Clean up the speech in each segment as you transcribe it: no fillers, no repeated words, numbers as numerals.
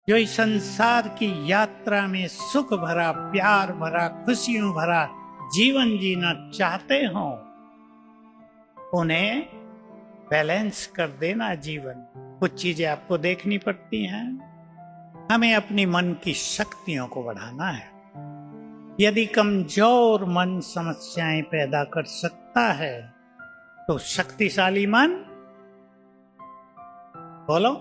जो इस संसार की यात्रा में सुख भरा, प्यार भरा, खुशियों भरा जीवन जीना चाहते हो, उन्हें बैलेंस कर देना जीवन। कुछ चीजें आपको देखनी पड़ती हैं। हमें अपनी मन की शक्तियों को बढ़ाना है। यदि कमजोर मन समस्याएं पैदा कर सकता है, तो शक्तिशाली मन, बोलो,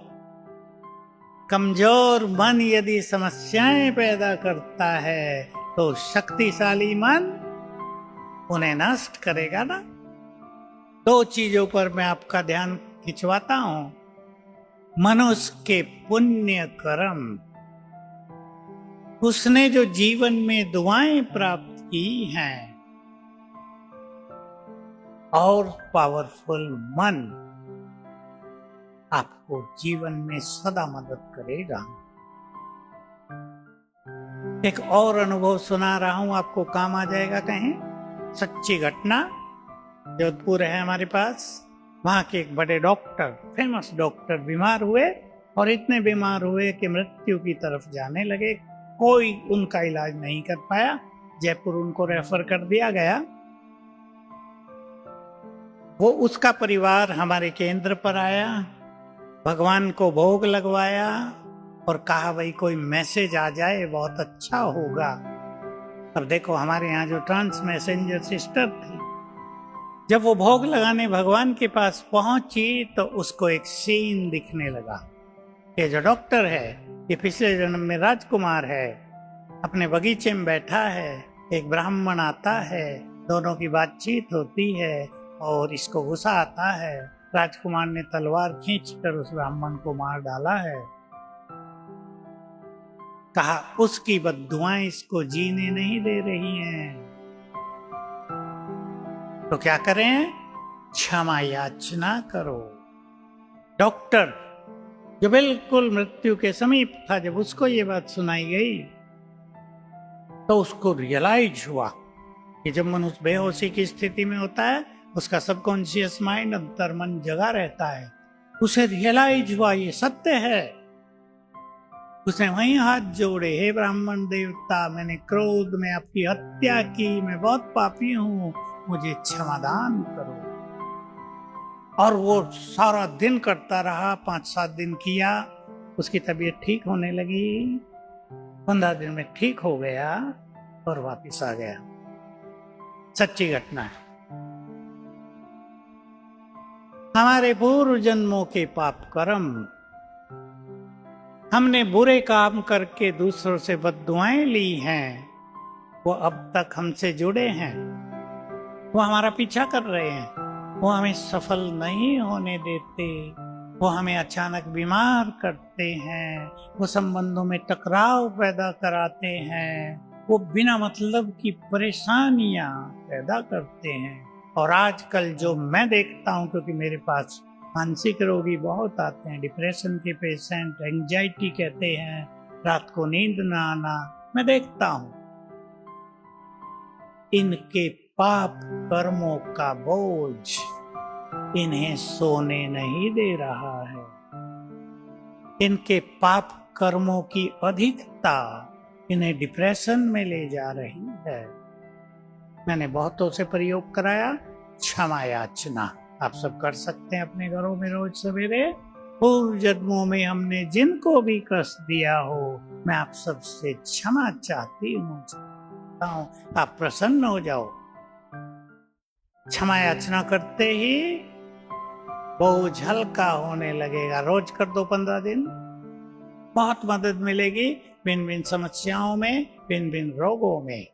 कमजोर मन यदि समस्याएं पैदा करता है तो शक्तिशाली मन उन्हें नष्ट करेगा ना। दो चीजों पर मैं आपका ध्यान खिंचवाता हूं। मनुष्य के पुण्य कर्म, उसने जो जीवन में दुआएं प्राप्त की हैं, और पावरफुल मन आपको जीवन में सदा मदद करेगा। एक और अनुभव सुना रहा हूं, आपको काम आ जाएगा कहीं। सच्ची घटना, जोधपुर है हमारे पास। वहां के एक बड़े डॉक्टर, फेमस डॉक्टर बीमार हुए और इतने बीमार हुए कि मृत्यु की तरफ जाने लगे। कोई उनका इलाज नहीं कर पाया। जयपुर उनको रेफर कर दिया गया। वो, उसका परिवार हमारे केंद्र पर आया, भगवान को भोग लगवाया और कहा भाई कोई मैसेज आ जाए बहुत अच्छा होगा। अब देखो, हमारे यहाँ जो ट्रांस मैसेंजर सिस्टर थी, जब वो भोग लगाने भगवान के पास पहुंची तो उसको एक सीन दिखने लगा। ये जो डॉक्टर है, ये पिछले जन्म में राजकुमार है, अपने बगीचे में बैठा है, एक ब्राह्मण आता है, दोनों की बातचीत होती है और इसको गुस्सा आता है। राजकुमार ने तलवार खींचकर उस ब्राह्मण को मार डाला है। कहा उसकी बद्दुआएं इसको जीने नहीं दे रही हैं, तो क्या करें? क्षमा याचना करो। डॉक्टर जो बिल्कुल मृत्यु के समीप था, जब उसको ये बात सुनाई गई तो उसको रियलाइज हुआ कि जब मनुष्य बेहोशी की स्थिति में होता है, उसका सबकॉन्शियस माइंड, अंतर मन जगा रहता है। उसे रियलाइज हुआ ये सत्य है। उसने वहीं हाथ जोड़े, हे ब्राह्मण देवता, मैंने क्रोध में आपकी हत्या की, मैं बहुत पापी हूं, मुझे क्षमादान करो। और वो सारा दिन करता रहा, 5-7 दिन किया। उसकी तबीयत ठीक होने लगी, 15 दिन में ठीक हो गया और वापिस आ गया। सच्ची घटना है। हमारे पूर्व जन्मों के पाप कर्म, हमने बुरे काम करके दूसरों से बद्दुआएं ली हैं, वो अब तक हमसे जुड़े हैं, वो हमारा पीछा कर रहे हैं, वो हमें सफल नहीं होने देते, वो हमें अचानक बीमार करते हैं, वो संबंधों में टकराव पैदा कराते हैं, वो बिना मतलब की परेशानियां पैदा करते हैं। और आजकल जो मैं देखता हूं, क्योंकि मेरे पास मानसिक रोगी बहुत आते हैं, डिप्रेशन के पेशेंट, एंजाइटी कहते हैं, रात को नींद ना आना, मैं देखता हूं इनके पाप कर्मों का बोझ इन्हें सोने नहीं दे रहा है। इनके पाप कर्मों की अधिकता इन्हें डिप्रेशन में ले जा रही है। मैंने बहुतों से प्रयोग कराया। क्षमा याचना आप सब कर सकते हैं अपने घरों में रोज सवेरे। पूर्व जन्मों में हमने जिनको भी कष्ट दिया हो, मैं आप सबसे क्षमा चाहती हूँ, आप प्रसन्न हो जाओ। क्षमा याचना करते ही बोझ हल्का होने लगेगा। रोज कर दो 15 दिन, बहुत मदद मिलेगी भिन्न भिन्न समस्याओं में, भिन्न भिन्न रोगों में।